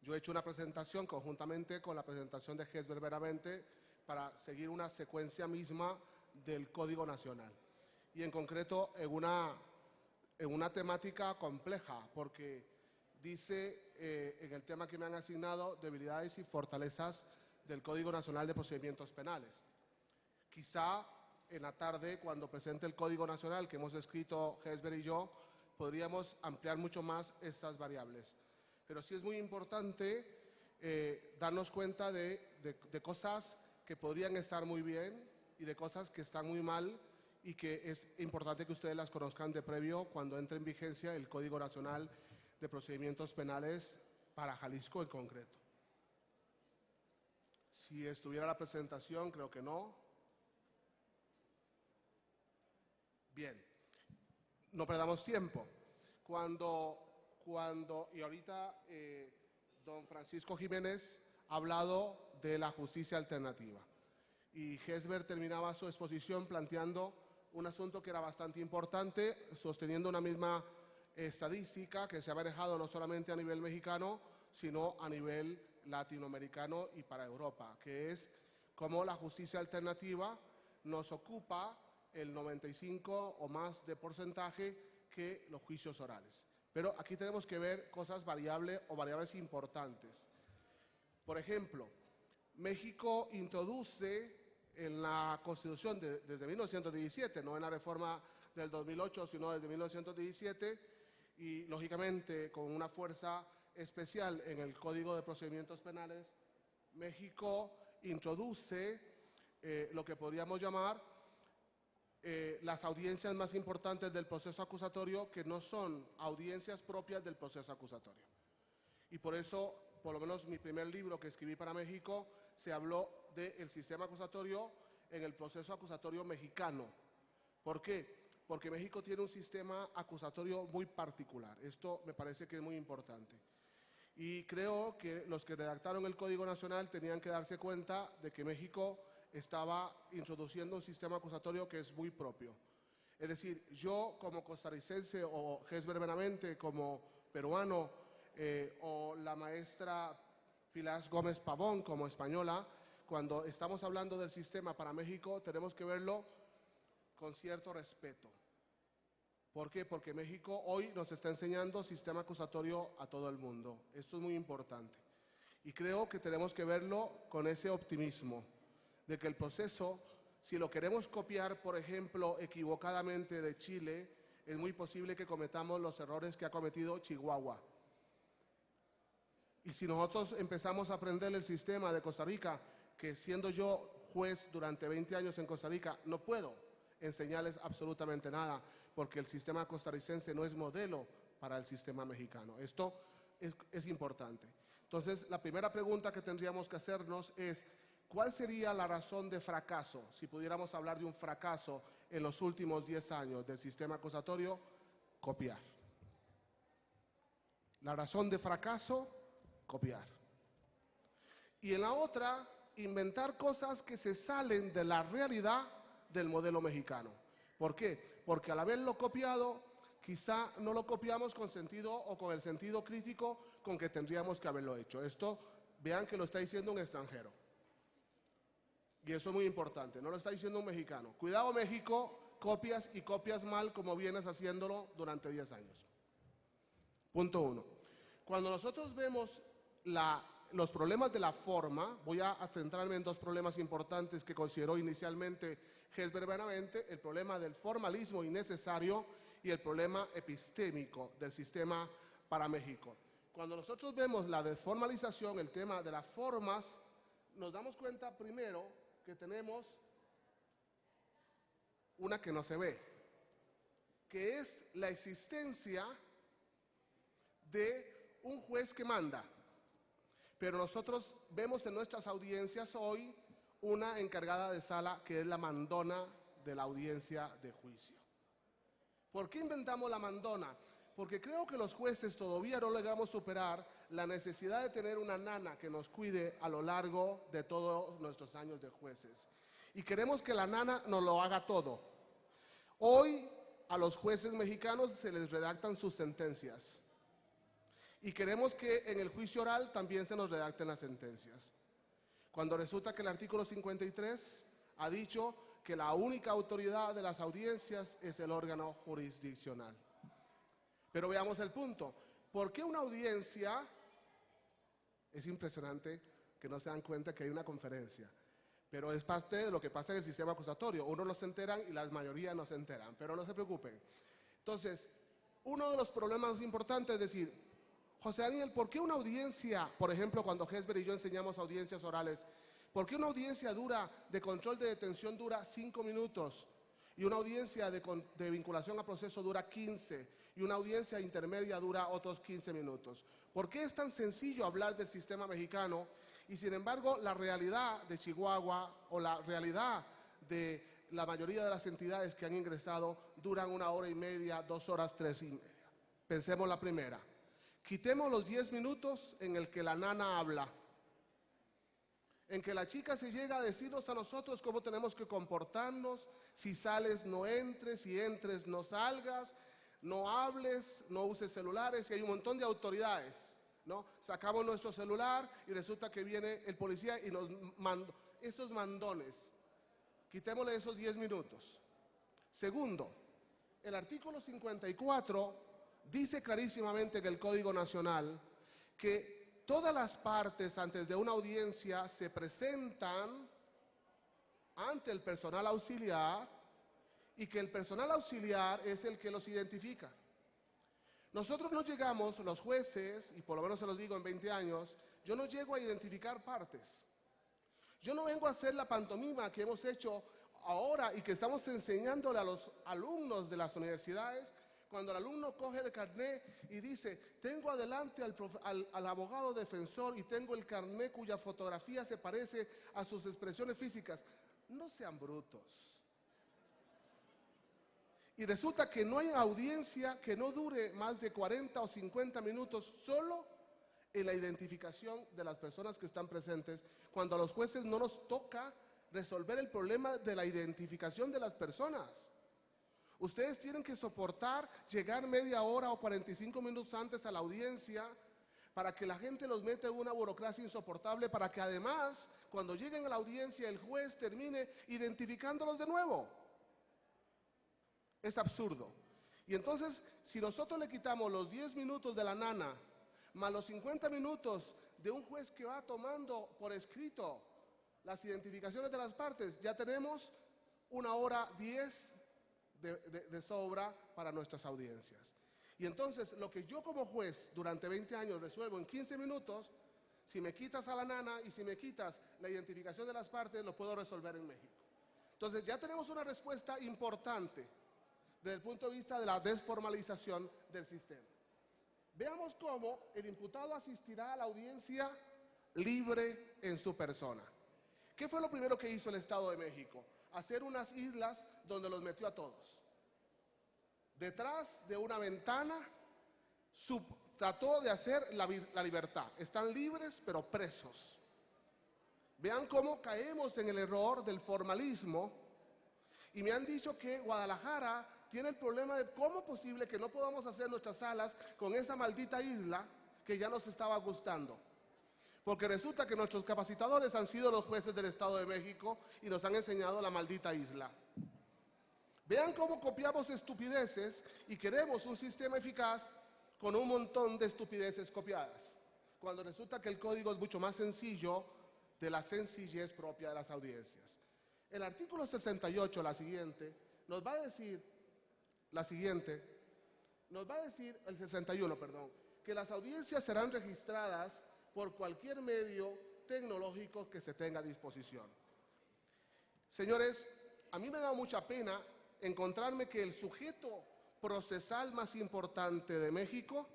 Yo he hecho una presentación conjuntamente con la presentación de Gesber Benavente para seguir una secuencia misma del Código Nacional. Y en concreto en una temática compleja, porque dice en el tema que me han asignado debilidades y fortalezas del Código Nacional de Procedimientos Penales. Quizá en la tarde, cuando presente el Código Nacional que hemos escrito Gesber y yo, podríamos ampliar mucho más estas variables. Pero sí es muy importante darnos cuenta de cosas que podrían estar muy bien y de cosas que están muy mal y que es importante que ustedes las conozcan de previo cuando entre en vigencia el Código Nacional de Procedimientos Penales para Jalisco en concreto. Si estuviera la presentación, creo que no. Bien, no perdamos tiempo. Y ahorita don Francisco Jiménez ha hablado de la justicia alternativa. Y Gesber terminaba su exposición planteando un asunto que era bastante importante, sosteniendo una misma estadística que se ha manejado no solamente a nivel mexicano, sino a nivel latinoamericano y para Europa, que es cómo la justicia alternativa nos ocupa el 95 o más de porcentaje que los juicios orales. Pero aquí tenemos que ver cosas variables o variables importantes. Por ejemplo, México introduce en la Constitución desde 1917, no en la reforma del 2008, sino desde 1917, y lógicamente con una fuerza especial en el Código de Procedimientos Penales, México introduce lo que podríamos llamar las audiencias más importantes del proceso acusatorio, que no son audiencias propias del proceso acusatorio. Y por eso, por lo menos mi primer libro que escribí para México, se habló del sistema acusatorio en el proceso acusatorio mexicano. ¿Por qué? Porque México tiene un sistema acusatorio muy particular. Esto me parece que es muy importante. Y creo que los que redactaron el Código Nacional tenían que darse cuenta de que México estaba introduciendo un sistema acusatorio que es muy propio. Es decir, yo como costarricense o Gesber Benavente como peruano o la maestra Pilar Gómez Pavón como española, cuando estamos hablando del sistema para México tenemos que verlo con cierto respeto. ¿Por qué? Porque México hoy nos está enseñando sistema acusatorio a todo el mundo. Esto es muy importante. Y creo que tenemos que verlo con ese optimismo de que el proceso, si lo queremos copiar, por ejemplo, equivocadamente de Chile, es muy posible que cometamos los errores que ha cometido Chihuahua. Y si nosotros empezamos a aprender el sistema de Costa Rica, que siendo yo juez durante 20 años en Costa Rica, no puedo enseñarles absolutamente nada, porque el sistema costarricense no es modelo para el sistema mexicano. Esto es importante. Entonces, la primera pregunta que tendríamos que hacernos es, ¿cuál sería la razón de fracaso? Si pudiéramos hablar de un fracaso en los últimos 10 años del sistema acusatorio, copiar. La razón de fracaso, copiar. Y en la otra, inventar cosas que se salen de la realidad del modelo mexicano. ¿Por qué? Porque al haberlo copiado, quizá no lo copiamos con sentido o con el sentido crítico con que tendríamos que haberlo hecho. Esto, vean que lo está diciendo un extranjero. Y eso es muy importante, no lo está diciendo un mexicano. Cuidado México, copias y copias mal como vienes haciéndolo durante 10 años. Punto 1. Cuando nosotros vemos los problemas de la forma, voy a centrarme en dos problemas importantes que consideró inicialmente Gesber Benavente, el problema del formalismo innecesario y el problema epistémico del sistema para México. Cuando nosotros vemos la desformalización, el tema de las formas, nos damos cuenta primero que tenemos una que no se ve, que es la existencia de un juez que manda. Pero nosotros vemos en nuestras audiencias hoy una encargada de sala que es la mandona de la audiencia de juicio. ¿Por qué inventamos la mandona? Porque creo que los jueces todavía no logramos superar la necesidad de tener una nana que nos cuide a lo largo de todos nuestros años de jueces. Y queremos que la nana nos lo haga todo. Hoy a los jueces mexicanos se les redactan sus sentencias. Y queremos que en el juicio oral también se nos redacten las sentencias. Cuando resulta que el artículo 53 ha dicho que la única autoridad de las audiencias es el órgano jurisdiccional. Pero veamos el punto. ¿Por qué una audiencia? Es impresionante que no se dan cuenta que hay una conferencia. Pero es parte de lo que pasa en el sistema acusatorio. Unos no se enteran y la mayoría no se enteran. Pero no se preocupen. Entonces, uno de los problemas importantes es decir, José Daniel, ¿por qué una audiencia, por ejemplo, cuando Hesber y yo enseñamos audiencias orales, ¿por qué una audiencia de control de detención dura 5 minutos y una audiencia de vinculación a proceso dura 15 y una audiencia intermedia dura otros 15 minutos? ¿Por qué es tan sencillo hablar del sistema mexicano y sin embargo la realidad de Chihuahua o la realidad de la mayoría de las entidades que han ingresado duran 1 hora y media, 2 horas, 3 y media? Pensemos la primera. Quitemos los 10 minutos en el que la nana habla, en que la chica se llega a decirnos a nosotros cómo tenemos que comportarnos, si sales no entres, si entres no salgas, no hables, no uses celulares, y hay un montón de autoridades, ¿no? Sacamos nuestro celular y resulta que viene el policía y nos manda esos mandones. Quitémosle esos 10 minutos. Segundo, el artículo 54 dice clarísimamente que el Código Nacional que todas las partes antes de una audiencia se presentan ante el personal auxiliar y que el personal auxiliar es el que los identifica. Nosotros no llegamos, los jueces, y por lo menos se los digo en 20 años, yo no llego a identificar partes. Yo no vengo a hacer la pantomima que hemos hecho ahora y que estamos enseñándole a los alumnos de las universidades. Cuando el alumno coge el carnet y dice, tengo adelante al abogado defensor y tengo el carnet cuya fotografía se parece a sus expresiones físicas. No sean brutos. Y resulta que no hay audiencia que no dure más de 40 o 50 minutos solo en la identificación de las personas que están presentes, cuando a los jueces no nos toca resolver el problema de la identificación de las personas. Ustedes tienen que soportar llegar media hora o 45 minutos antes a la audiencia para que la gente los meta en una burocracia insoportable, para que además, cuando lleguen a la audiencia, el juez termine identificándolos de nuevo. Es absurdo. Y entonces, si nosotros le quitamos los 10 minutos de la nana, más los 50 minutos de un juez que va tomando por escrito las identificaciones de las partes, ya tenemos 1 hora 10 de sobra para nuestras audiencias. Y entonces, lo que yo como juez durante 20 años resuelvo en 15 minutos, si me quitas a la nana y si me quitas la identificación de las partes, lo puedo resolver en México. Entonces, ya tenemos una respuesta importante desde el punto de vista de la desformalización del sistema. Veamos cómo el imputado asistirá a la audiencia libre en su persona. ¿Qué fue lo primero que hizo el Estado de México? Hacer unas islas donde los metió a todos. Detrás de una ventana trató de hacer la libertad. Están libres pero presos. Vean cómo caemos en el error del formalismo y me han dicho que Guadalajara tiene el problema de cómo es posible que no podamos hacer nuestras salas con esa maldita isla que ya nos estaba gustando. Porque resulta que nuestros capacitadores han sido los jueces del Estado de México y nos han enseñado la maldita isla. Vean cómo copiamos estupideces y queremos un sistema eficaz con un montón de estupideces copiadas, cuando resulta que el código es mucho más sencillo de la sencillez propia de las audiencias. El artículo 68, nos va a decir, el 61, perdón, que las audiencias serán registradas por cualquier medio tecnológico que se tenga a disposición. Señores, a mí me da mucha pena encontrarme que el sujeto procesal más importante de México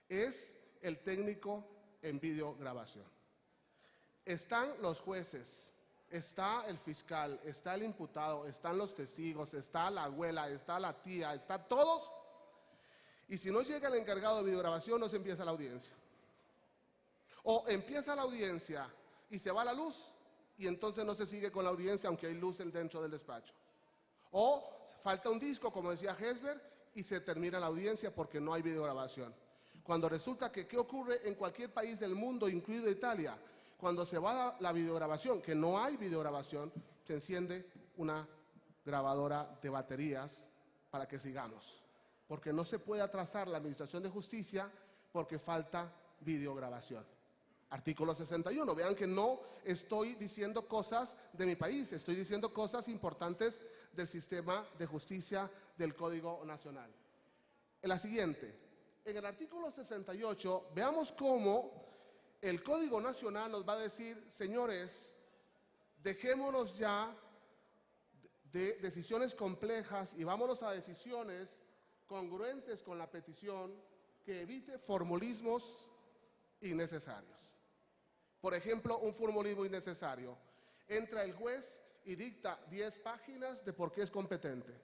es el técnico en videograbación. Están los jueces, está el fiscal, está el imputado, están los testigos, está la abuela, está la tía, está todos. Y si no llega el encargado de videograbación, no se empieza la audiencia. O empieza la audiencia y se va la luz y entonces no se sigue con la audiencia aunque hay luz dentro del despacho. O falta un disco, como decía Hesber, y se termina la audiencia porque no hay videograbación. Cuando resulta que, ¿qué ocurre en cualquier país del mundo, incluido Italia? Cuando se va a la videograbación, que no hay videograbación, se enciende una grabadora de baterías para que sigamos. Porque no se puede atrasar la administración de justicia porque falta videograbación. Artículo 61. Vean que no estoy diciendo cosas de mi país, estoy diciendo cosas importantes del sistema de justicia del Código Nacional. En la siguiente, en el artículo 68, veamos cómo el Código Nacional nos va a decir, señores, dejémonos ya de decisiones complejas y vámonos a decisiones congruentes con la petición que evite formulismos innecesarios. Por ejemplo, un formulismo innecesario. Entra el juez y dicta 10 páginas de por qué es competente.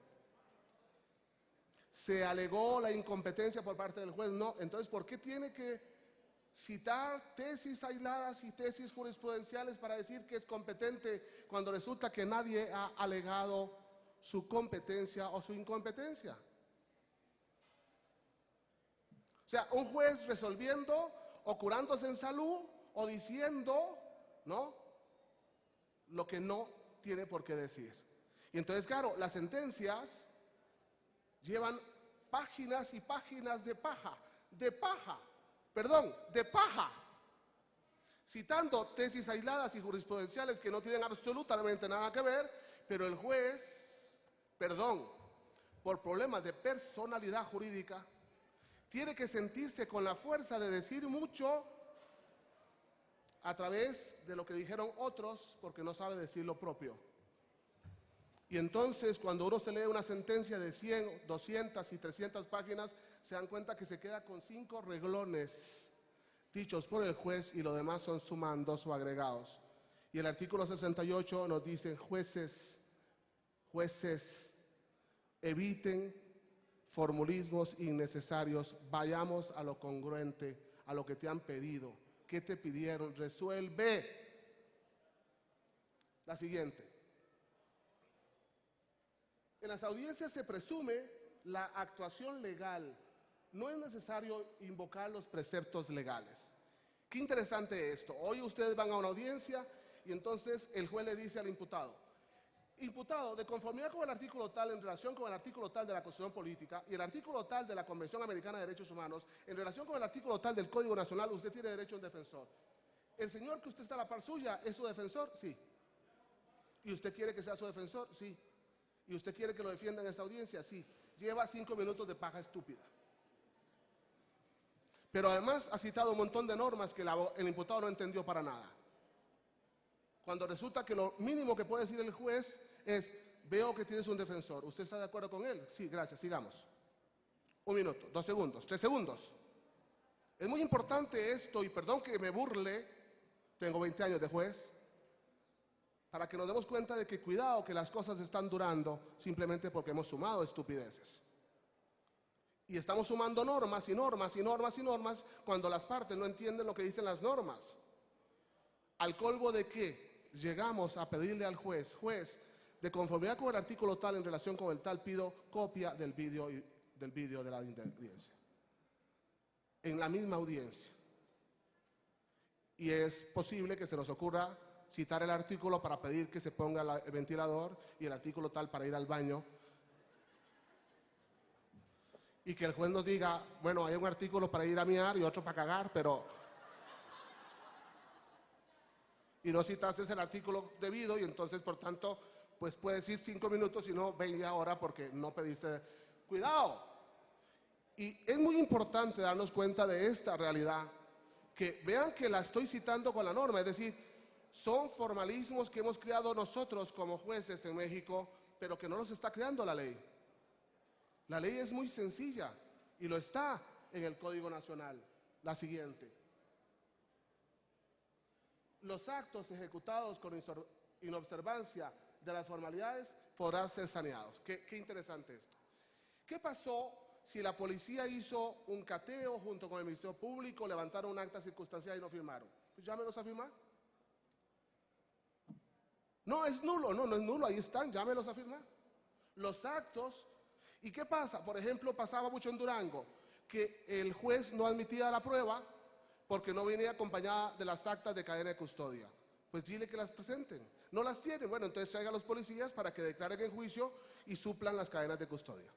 ¿Se alegó la incompetencia por parte del juez? No. Entonces, ¿por qué tiene que citar tesis aisladas y tesis jurisprudenciales para decir que es competente cuando resulta que nadie ha alegado su competencia o su incompetencia? O sea, un juez resolviendo o curándose en salud o diciendo, ¿no?, lo que no tiene por qué decir. Y entonces, claro, las sentencias llevan páginas y páginas de paja, citando tesis aisladas y jurisprudenciales que no tienen absolutamente nada que ver, pero el juez, por problemas de personalidad jurídica, tiene que sentirse con la fuerza de decir mucho a través de lo que dijeron otros, porque no sabe decir lo propio. Y entonces, cuando uno se lee una sentencia de 100, 200 y 300 páginas, se dan cuenta que se queda con 5 reglones dichos por el juez y lo demás son sumandos o agregados. Y el artículo 68 nos dice, jueces, eviten formulismos innecesarios, vayamos a lo congruente, a lo que te han pedido. ¿Qué te pidieron? Resuelve. La siguiente. En las audiencias se presume la actuación legal. No es necesario invocar los preceptos legales. Qué interesante esto. Hoy ustedes van a una audiencia y entonces el juez le dice al imputado, imputado, de conformidad con el artículo tal en relación con el artículo tal de la Constitución Política y el artículo tal de la Convención Americana de Derechos Humanos, en relación con el artículo tal del Código Nacional, usted tiene derecho a un defensor. ¿El señor que usted está a la par suya es su defensor? Sí. ¿Y usted quiere que sea su defensor? Sí. ¿Y usted quiere que lo defienda en esta audiencia? Sí. Lleva 5 minutos de paja estúpida. Pero además ha citado un montón de normas que el imputado no entendió para nada. Cuando resulta que lo mínimo que puede decir el juez es, veo que tienes un defensor, ¿usted está de acuerdo con él? Sí, gracias, sigamos. 1 minuto, 2 segundos, 3 segundos. Es muy importante esto, y perdón que me burle, tengo 20 años de juez, para que nos demos cuenta de que cuidado, que las cosas están durando simplemente porque hemos sumado estupideces. Y estamos sumando normas y normas y normas y normas cuando las partes no entienden lo que dicen las normas. Al colmo de que llegamos a pedirle al juez, de conformidad con el artículo tal en relación con el tal, pido copia del vídeo de la audiencia. En la misma audiencia. Y es posible que se nos ocurra citar el artículo para pedir que se ponga el ventilador y el artículo tal para ir al baño. Y que el juez nos diga, bueno, hay un artículo para ir a miar y otro para cagar, pero... Y no citarse el artículo debido y entonces, por tanto, pues puede decir 5 minutos y no 20 horas porque no pediste. ¡Cuidado! Y es muy importante darnos cuenta de esta realidad, que vean que la estoy citando con la norma, es decir, son formalismos que hemos creado nosotros como jueces en México, pero que no los está creando la ley. La ley es muy sencilla y lo está en el Código Nacional. La siguiente. Los actos ejecutados con inobservancia de las formalidades podrán ser saneados. Qué interesante esto. ¿Qué pasó si la policía hizo un cateo junto con el Ministerio Público, levantaron un acta circunstancial y no firmaron? Pues llámenos a firmar. No es nulo, no es nulo, ahí están, llámenos a firmar. Los actos, ¿y qué pasa? Por ejemplo, pasaba mucho en Durango, que el juez no admitía la prueba porque no venía acompañada de las actas de cadena de custodia. Pues dile que las presenten. No las tienen. Bueno, entonces traiga a los policías para que declaren en juicio y suplan las cadenas de custodia.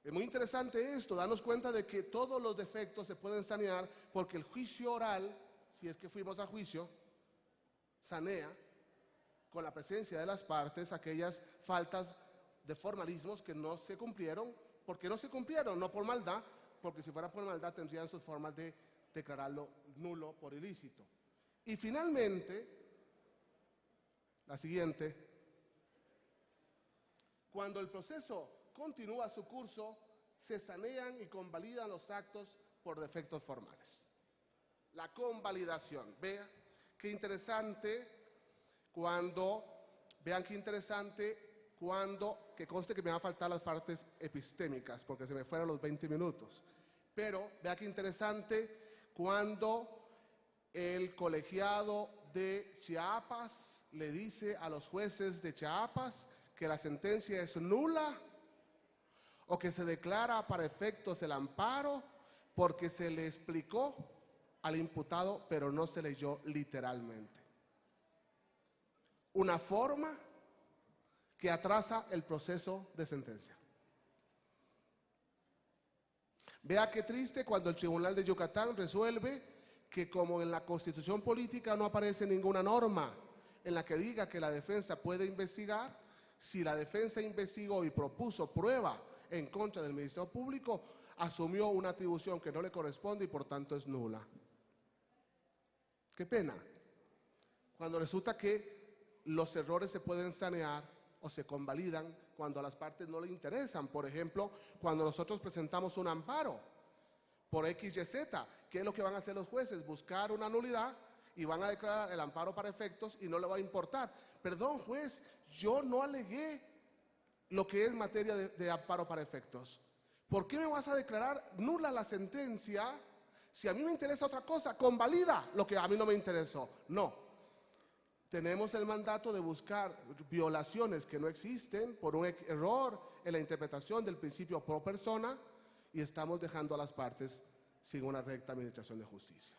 Es muy interesante esto, darnos cuenta de que todos los defectos se pueden sanear porque el juicio oral, si es que fuimos a juicio, sanea con la presencia de las partes aquellas faltas de formalismos que no se cumplieron. ¿Por qué no se cumplieron? No por maldad, porque si fuera por maldad tendrían sus formas de declararlo nulo por ilícito. Y finalmente, la siguiente, cuando el proceso continúa su curso, se sanean y convalidan los actos por defectos formales. La convalidación. Vean qué interesante que conste que me van a faltar las partes epistémicas porque se me fueron los 20 minutos. Pero vea qué interesante cuando el colegiado de Chiapas le dice a los jueces de Chiapas que la sentencia es nula o que se declara para efectos el amparo porque se le explicó al imputado pero no se leyó literalmente. Una forma que atrasa el proceso de sentencia. Vea qué triste cuando el Tribunal de Yucatán resuelve que como en la Constitución política no aparece ninguna norma en la que diga que la defensa puede investigar, si la defensa investigó y propuso prueba en contra del Ministerio Público, asumió una atribución que no le corresponde y por tanto es nula. Qué pena, cuando resulta que los errores se pueden sanear o se convalidan cuando a las partes no le interesan. Por ejemplo, cuando nosotros presentamos un amparo por X, Y, Z, ¿qué es lo que van a hacer los jueces? Buscar una nulidad y van a declarar el amparo para efectos y no le va a importar. Perdón, juez, yo no alegué lo que es materia de amparo para efectos. ¿Por qué me vas a declarar nula la sentencia si a mí me interesa otra cosa? Convalida lo que a mí no me interesó. No. Tenemos el mandato de buscar violaciones que no existen por un error en la interpretación del principio pro persona y estamos dejando a las partes sin una recta administración de justicia.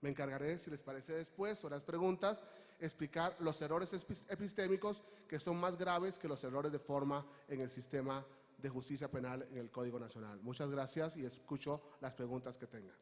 Me encargaré, si les parece después, sobre las preguntas, explicar los errores epistémicos que son más graves que los errores de forma en el sistema de justicia penal en el Código Nacional. Muchas gracias y escucho las preguntas que tengan.